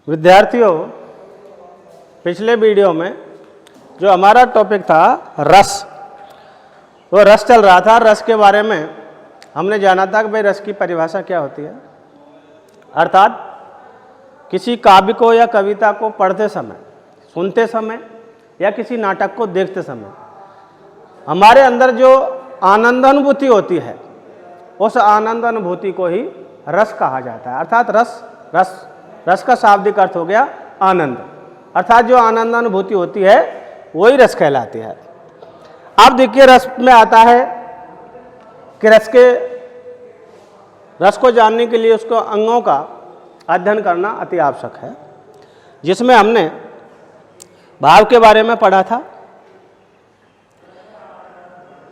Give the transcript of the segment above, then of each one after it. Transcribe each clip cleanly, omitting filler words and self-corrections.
विद्यार्थियों, पिछले वीडियो में जो हमारा टॉपिक था रस, वो रस चल रहा था। रस के बारे में हमने जाना था कि भाई रस की परिभाषा क्या होती है, अर्थात किसी काव्य को या कविता को पढ़ते समय, सुनते समय या किसी नाटक को देखते समय हमारे अंदर जो आनंद अनुभूति होती है, उस आनंद अनुभूति को ही रस कहा जाता है। अर्थात रस का शाब्दिक अर्थ हो गया आनंद, अर्थात जो आनंद अनुभूति होती है वही रस कहलाती है। अब देखिए, रस में आता है कि रस को जानने के लिए उसको अंगों का अध्ययन करना अति आवश्यक है, जिसमें हमने भाव के बारे में पढ़ा था।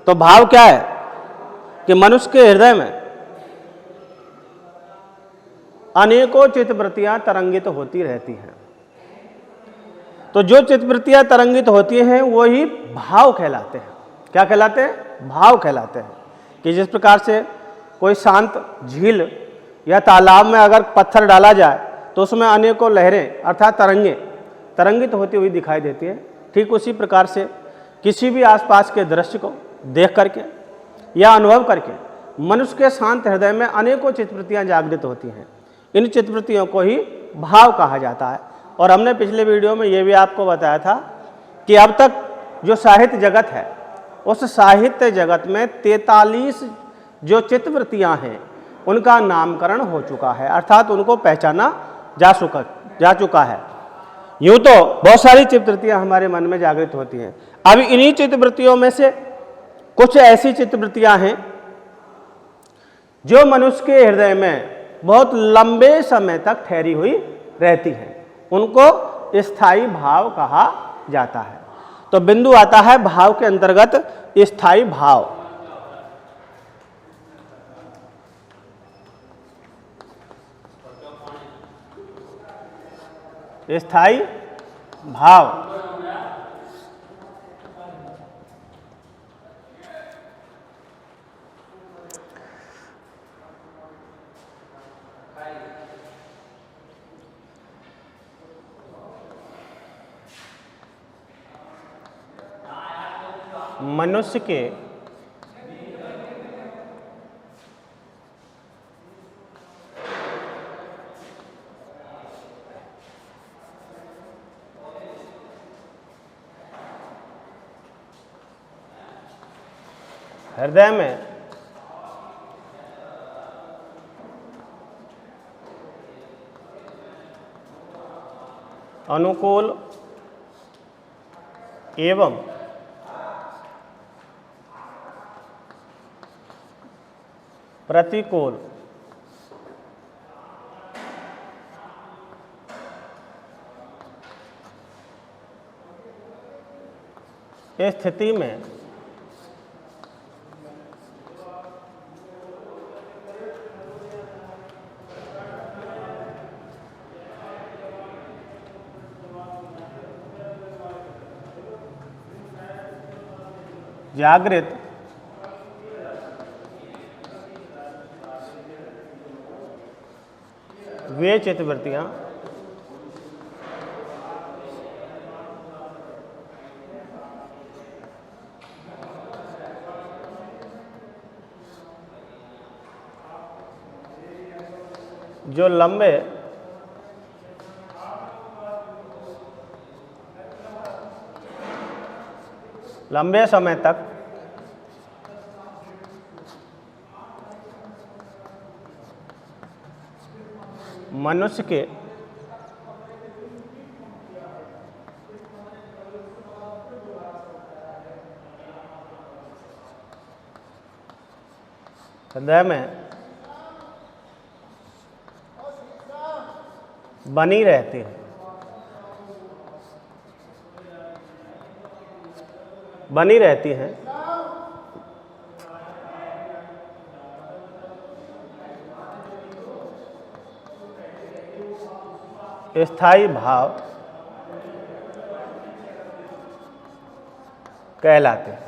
तो भाव क्या है कि मनुष्य के हृदय में अनेकों चित्तवृत्तियां तरंगित होती रहती हैं। तो जो चित्तवृत्तियां तरंगित होती हैं वो ही भाव कहलाते हैं। क्या कहलाते हैं? भाव कहलाते हैं। कि जिस प्रकार से कोई शांत झील या तालाब में अगर पत्थर डाला जाए तो उसमें अनेकों लहरें अर्थात तरंगित होती हुई दिखाई देती है, ठीक उसी प्रकार से किसी भी आसपास के दृश्य को देख करके या अनुभव करके मनुष्य के शांत हृदय में अनेकों चित्तवृत्तियां जागृत होती हैं। इन चित्तवृत्तियों को ही भाव कहा जाता है। और हमने पिछले वीडियो में ये भी आपको बताया था कि अब तक जो साहित्य जगत है, उस साहित्य जगत में 43 जो चित्तवृत्तियां हैं उनका नामकरण हो चुका है, अर्थात उनको पहचाना जा चुका है। यूं तो बहुत सारी चित्तवृत्तियां हमारे मन में जागृत होती हैं। अब इन्हीं चित्तवृत्तियों में से कुछ ऐसी चित्तवृत्तियां हैं जो मनुष्य के हृदय में बहुत लंबे समय तक ठहरी हुई रहती हैं, उनको स्थायी भाव कहा जाता है। तो बिंदु आता है भाव के अंतर्गत स्थायी भाव। स्थायी भाव मनुष्य के हृदय में अनुकूल एवं प्रतिकूल स्थिति में जागृत वे चित्तवृत्तियां जो लंबे समय तक मनुष्य के हृदय में बनी रहती है, बनी रहती हैं। स्थायी भाव कहलाते हैं।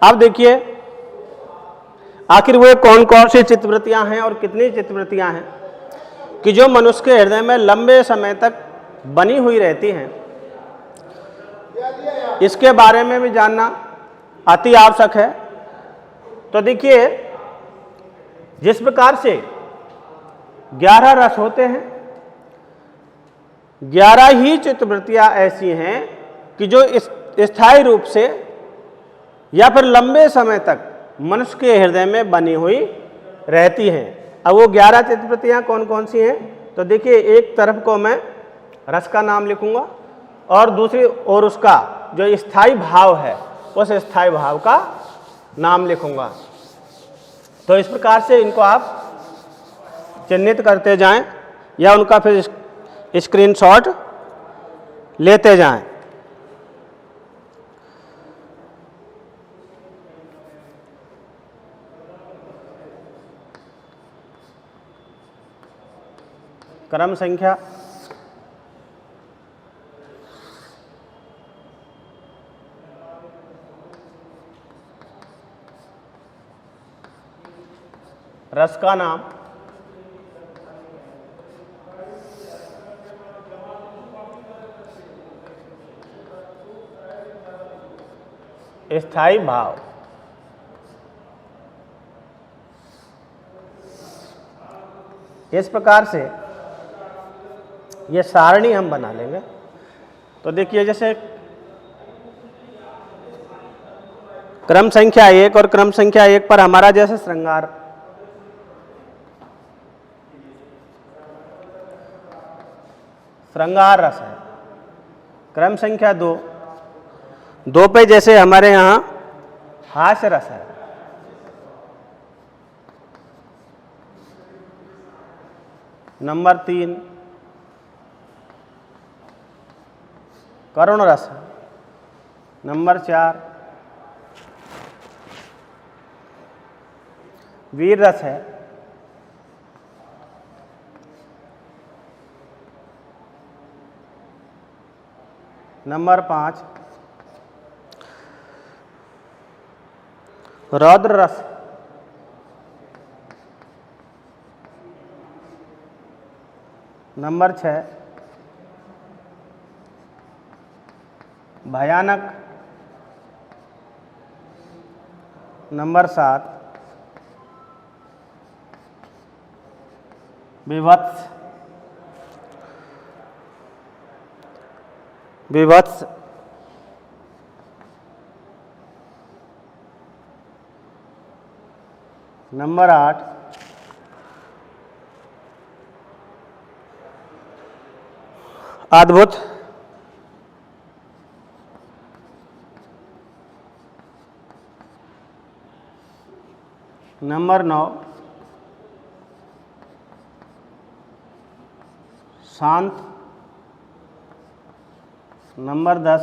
अब देखिए, आखिर वे कौन कौन सी चित्तवृत्तियां हैं और कितनी चित्तवृत्तियां हैं कि जो मनुष्य के हृदय में लंबे समय तक बनी हुई रहती हैं, इसके बारे में भी जानना अति आवश्यक है। तो देखिए, जिस प्रकार से 11 रस होते हैं, 11 ही चित्तवृत्तियां ऐसी हैं कि जो स्थायी रूप से या फिर लंबे समय तक मनुष्य के हृदय में बनी हुई रहती हैं। अब वो 11 चित्तवृत्तियां कौन कौन सी हैं? तो देखिए, एक तरफ को मैं रस का नाम लिखूंगा और दूसरी ओर उसका जो स्थायी भाव है उस स्थायी भाव का नाम लिखूंगा। तो इस प्रकार से इनको आप चिन्हित करते जाएं या उनका फिर स्क्रीनशॉट लेते जाएं। क्रम संख्या रस का नाम स्थायी भाव। इस प्रकार से ये सारणी हम बना लेंगे। तो देखिए, जैसे क्रम संख्या 1 और क्रम संख्या 1 पर हमारा जैसे श्रृंगार रस है। क्रम संख्या 2 पे जैसे हमारे यहाँ हास्य रस है। नंबर 3 करुण रस है। नंबर 4 वीर रस है। नंबर 5 रौद्र रस। नंबर 6 भयानक। नंबर 7 विभत्स। नंबर 8 अद्भुत। नंबर 9 शांत। नंबर 10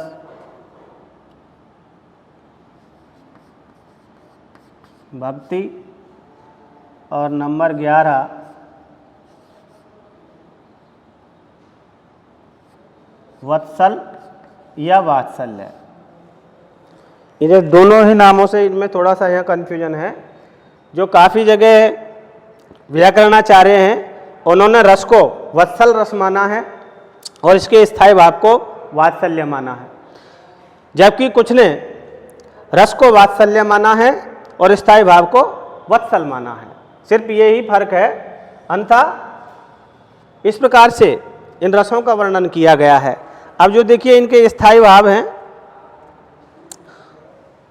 भक्ति। और नंबर 11 वत्सल या वात्सल्य। इन्हें दोनों ही नामों से इनमें थोड़ा सा यहाँ कन्फ्यूजन है। जो काफ़ी जगह व्याकरणाचार्य हैं उन्होंने रस को वत्सल रस माना है और इसके स्थायी भाव को वात्सल्य माना है, जबकि कुछ ने रस को वात्सल्य माना है और स्थायी भाव को वत्सल माना है। सिर्फ यही फर्क है, अन्यथा इस प्रकार से इन रसों का वर्णन किया गया है। अब जो देखिए इनके स्थायी भाव हैं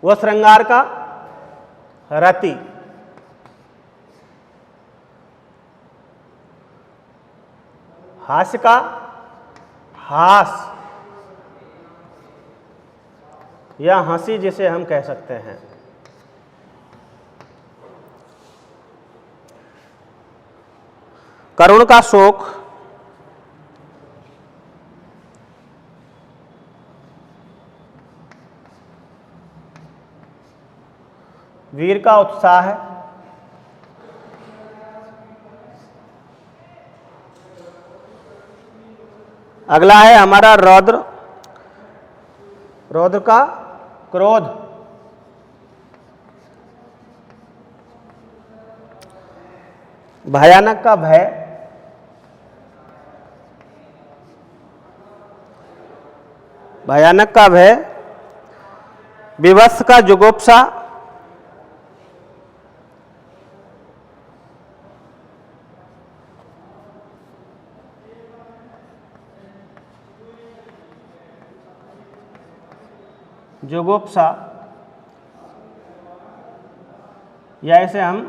वो श्रृंगार का रति, हास्य का हास या हंसी जिसे हम कह सकते हैं, करुण का शोक, वीर का उत्साह है, अगला है हमारा रौद्र, रौद्र का क्रोध, भयानक का भय, भयानक का भय, विवश का जुगुप्सा, जुगुप्सा, या इसे हम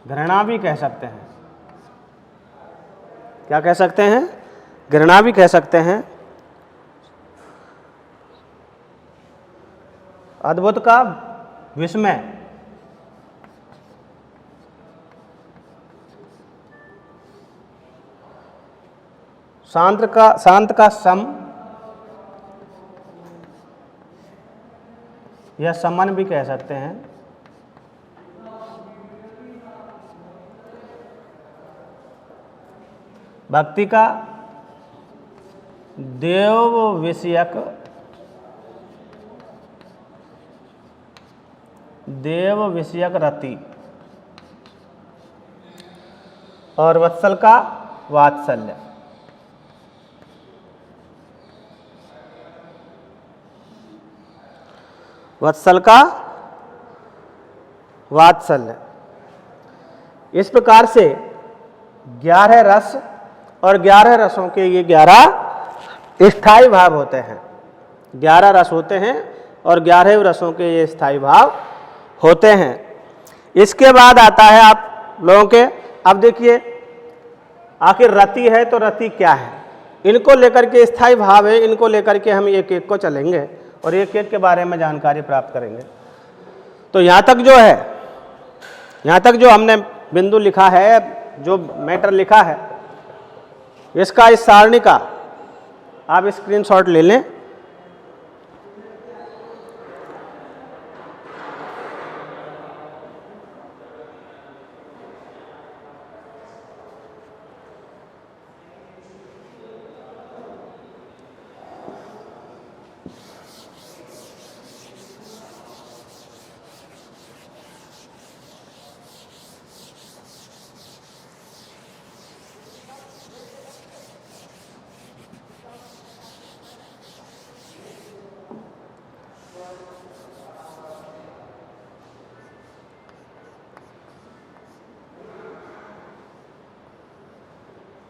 घृणा भी कह सकते हैं। क्या कह सकते हैं? घृणा भी कह सकते हैं। अद्भुत का विस्मय, शांत का सम या समन भी कह सकते हैं। भक्ति का देव विषयक, देव विषयक रति, और वत्सल का वात्सल्य। वत्सल का वात्सल्य। इस प्रकार से 11 रस और 11 रसों के ये 11 स्थायी भाव होते हैं। 11 रस होते हैं और 11 रसों के ये स्थायी भाव होते हैं। इसके बाद आता है आप लोगों के, अब देखिए आखिर रति है तो रति क्या है, इनको लेकर के स्थायी भाव है, इनको लेकर के हम एक एक को चलेंगे और एक एक के बारे में जानकारी प्राप्त करेंगे। तो यहाँ तक जो है, यहाँ तक जो हमने बिंदु लिखा है, जो मैटर लिखा है, इसका इस सारणी का आप स्क्रीनशॉट ले लें।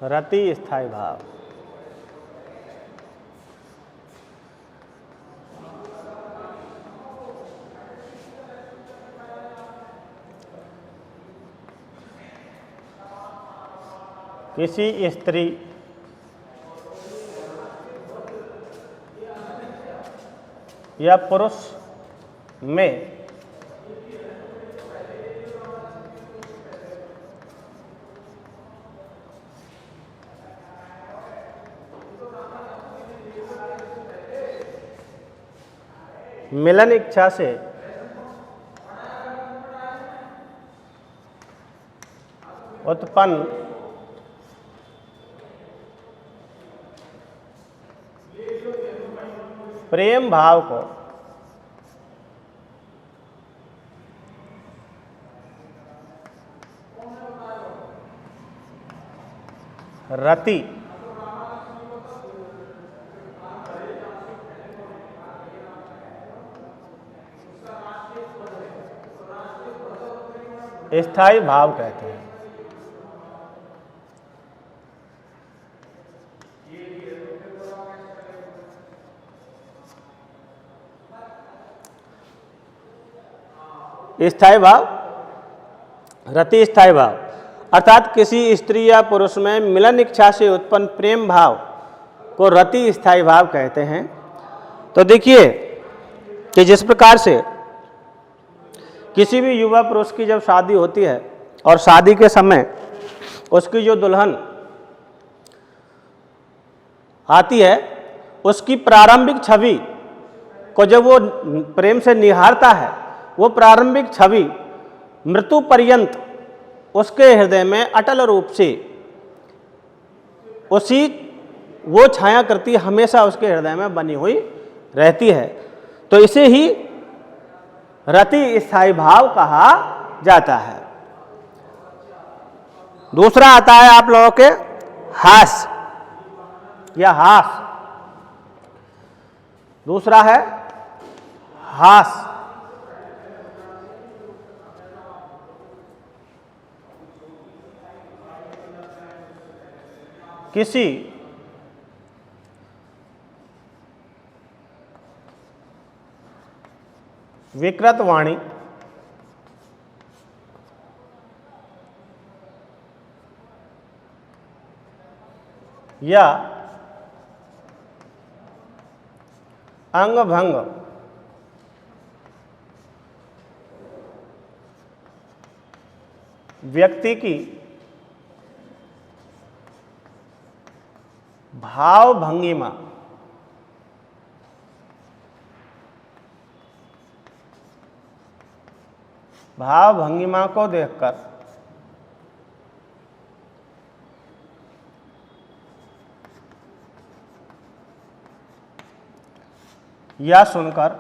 रति स्थायी भाव। किसी स्त्री या पुरुष में मिलन इच्छा से उत्पन्न प्रेम भाव को रति स्थायी भाव कहते हैं। स्थायी भाव, रति स्थायी भाव अर्थात किसी स्त्री या पुरुष में मिलन इच्छा से उत्पन्न प्रेम भाव को रति स्थायी भाव कहते हैं। तो देखिए कि जिस प्रकार से किसी भी युवा पुरुष की जब शादी होती है और शादी के समय उसकी जो दुल्हन आती है, उसकी प्रारंभिक छवि को जब वो प्रेम से निहारता है, वो प्रारंभिक छवि मृत्यु पर्यंत उसके हृदय में अटल रूप से उसी वो छायाकृति हमेशा उसके हृदय में बनी हुई रहती है। तो इसे ही रति स्थायी भाव कहा जाता है। दूसरा आता है आप लोगों के हास या हास। दूसरा है हास। किसी विकृत वाणी या अंग भंग व्यक्ति की भाव भंगिमा को देखकर या सुनकर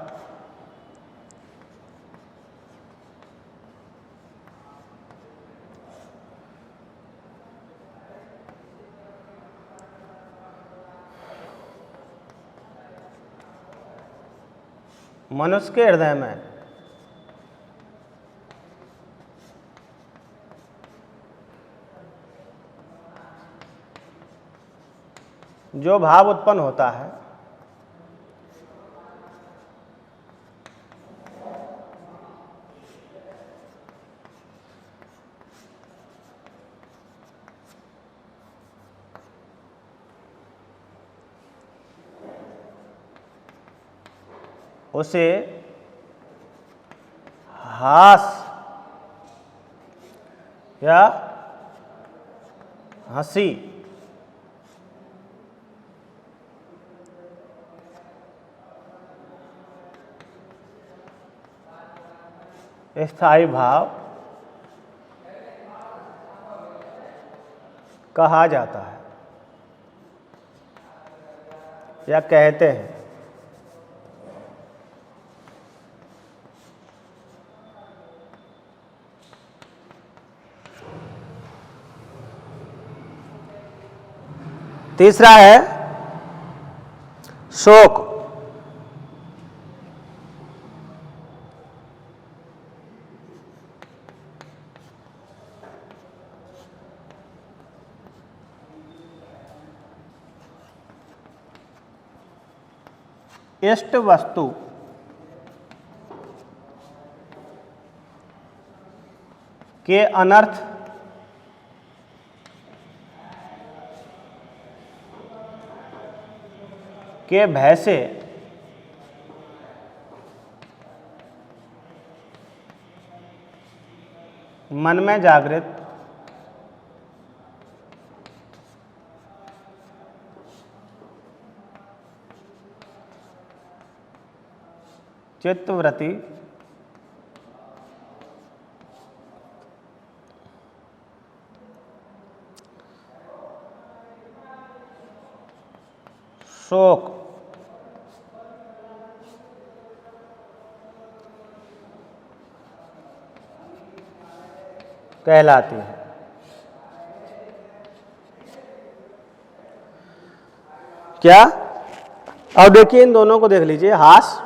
मनुष्य के हृदय में जो भाव उत्पन्न होता है उसे हास या हंसी स्थायी भाव कहा जाता है या कहते हैं। तीसरा है शोक। इष्ट वस्तु के अनर्थ के भय से मन में जागृत चित्तवृत्ति शोक कहलाती है। क्या? अब देखिए इन दोनों को देख लीजिए। हास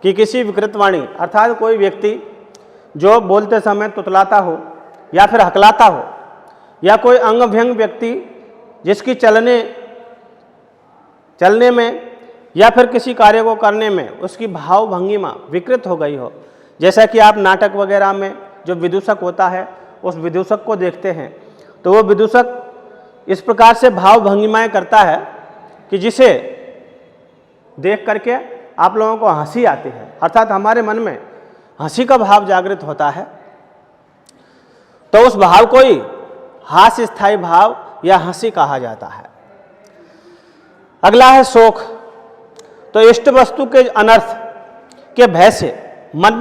कि किसी विकृत वाणी अर्थात कोई व्यक्ति जो बोलते समय तुतलाता हो या फिर हकलाता हो, या कोई अंग भंग व्यक्ति जिसकी चलने में या फिर किसी कार्य को करने में उसकी भाव भंगिमा विकृत हो गई हो। जैसा कि आप नाटक वगैरह में जो विदूषक होता है उस विदूषक को देखते हैं तो वो विदूषक इस प्रकार से भाव भंगिमाएं करता है कि जिसे देख करके आप लोगों को हंसी आती है, अर्थात हमारे मन में हंसी का भाव जागृत होता है, तो उस भाव को ही हास्य स्थायी भाव या हंसी कहा जाता है। अगला है शोक। तो इष्ट वस्तु के अनर्थ के भय से मन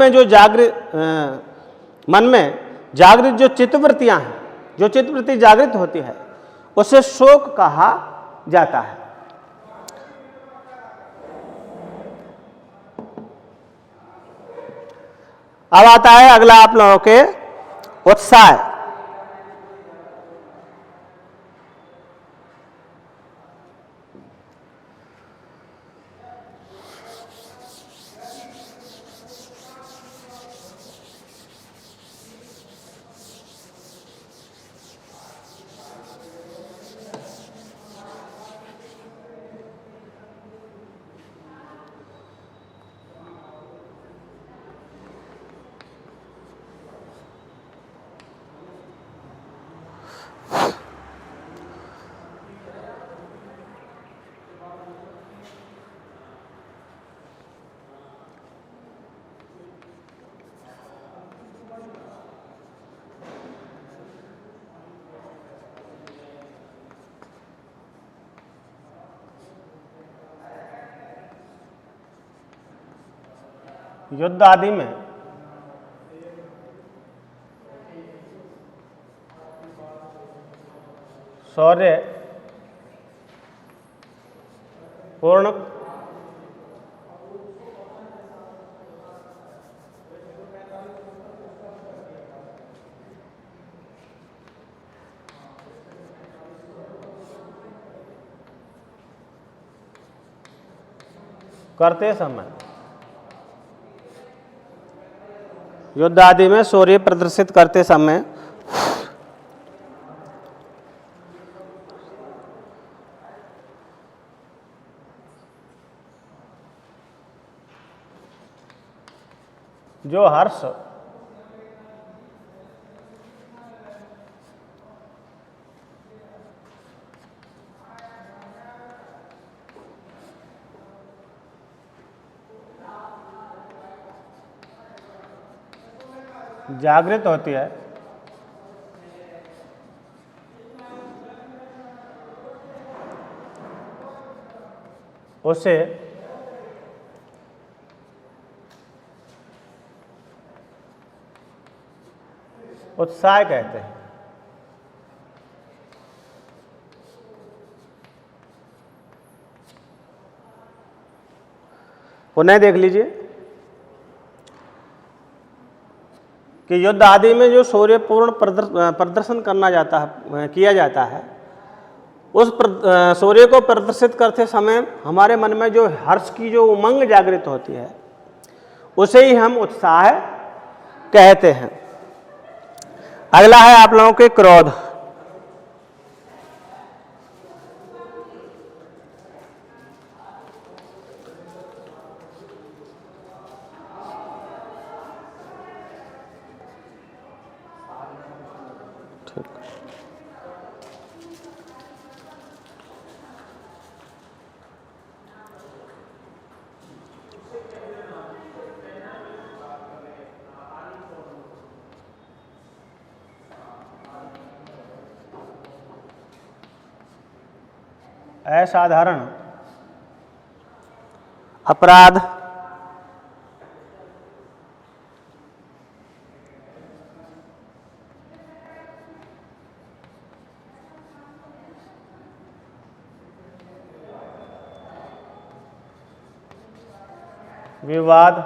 में जागृत जो चित्तवृत्तियां हैं, जो चित्तवृत्ति जागृत होती है उसे शोक कहा जाता है। अब आता है अगला आप लोगों के उत्साह। युद्ध आदि में शौर्य पूर्ण करते समय, युद्ध आदि में शौर्य प्रदर्शित करते समय जो हर्ष जागृत होती है, उसे उत्साह कहते हैं। पुनः देख लीजिए कि युद्ध आदि में जो शौर्यपूर्ण प्रदर्शन किया जाता है, उस शौर्य को प्रदर्शित करते समय हमारे मन में जो हर्ष की जो उमंग जागृत होती है, उसे ही हम उत्साह कहते हैं। अगला है आप लोगों के क्रोध। असाधारण अपराध, विवाद,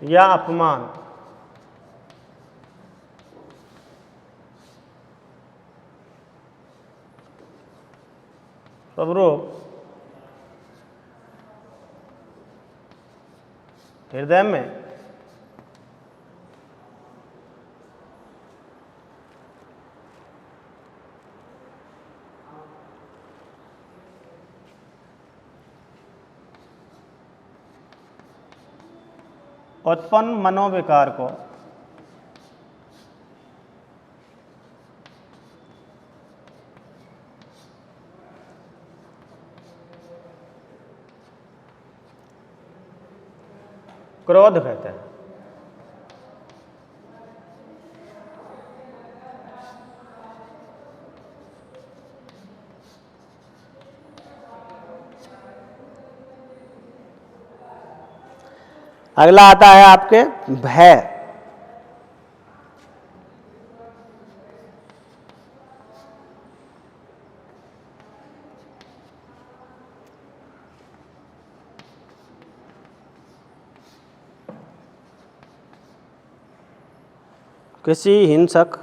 या अपमान, स्वरूप हृदय में उत्पन्न मनोविकार को क्रोध कहते हैं। अगला आता है आपके भय। किसी हिंसक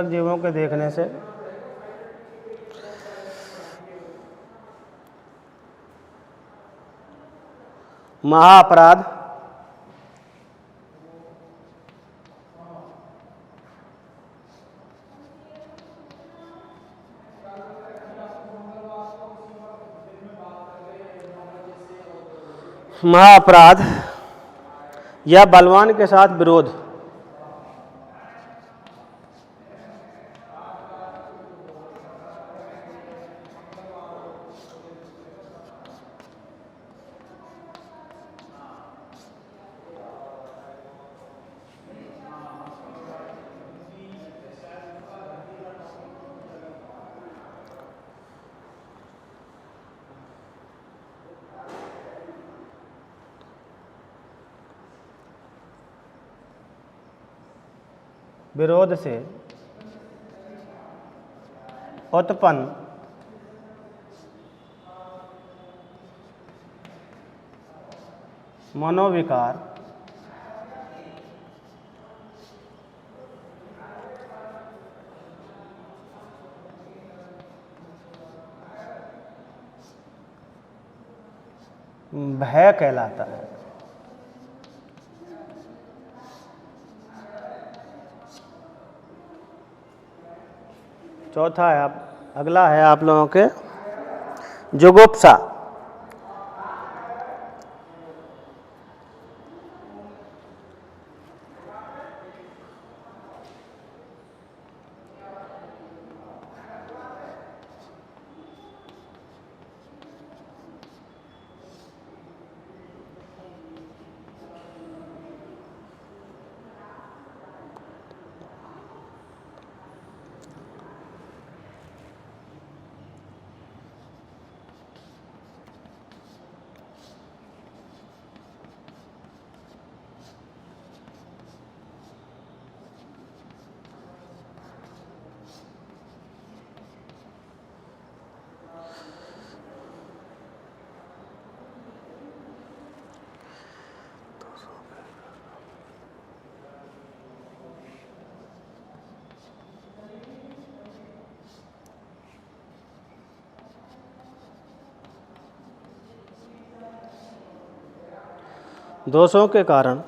जीवों के देखने से महाअपराध या बलवान के साथ विरोध विरोध से उत्पन्न मनोविकार भय कहलाता है। चौथा है अगला है आप लोगों के जुगुप्सा। दोषों के कारण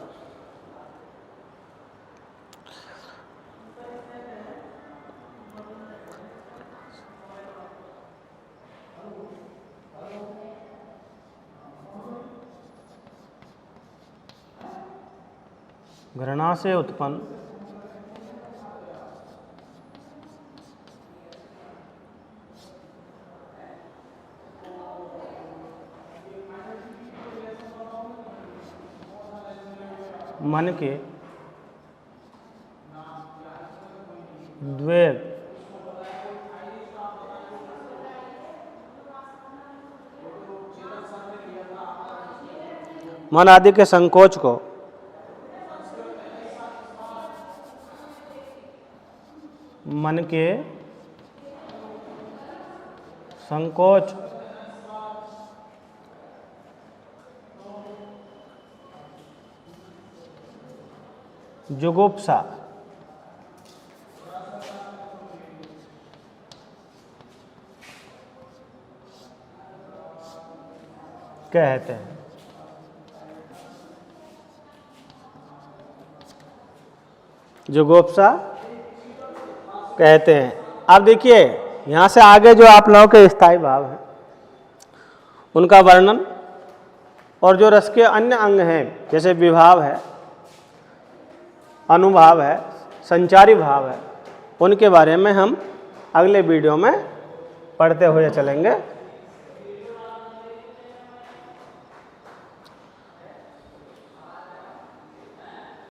घृणा से उत्पन्न मन के द्वेग मन आदि के संकोच को मन के संकोच जुगुप्सा कहते हैं। जुगुप्सा कहते हैं। अब देखिए यहाँ से आगे जो आप लोगों के स्थायी भाव हैं उनका वर्णन और जो रस के अन्य अंग हैं जैसे विभाव है, अनुभाव है, संचारी भाव है, उनके बारे में हम अगले वीडियो में पढ़ते हुए चलेंगे।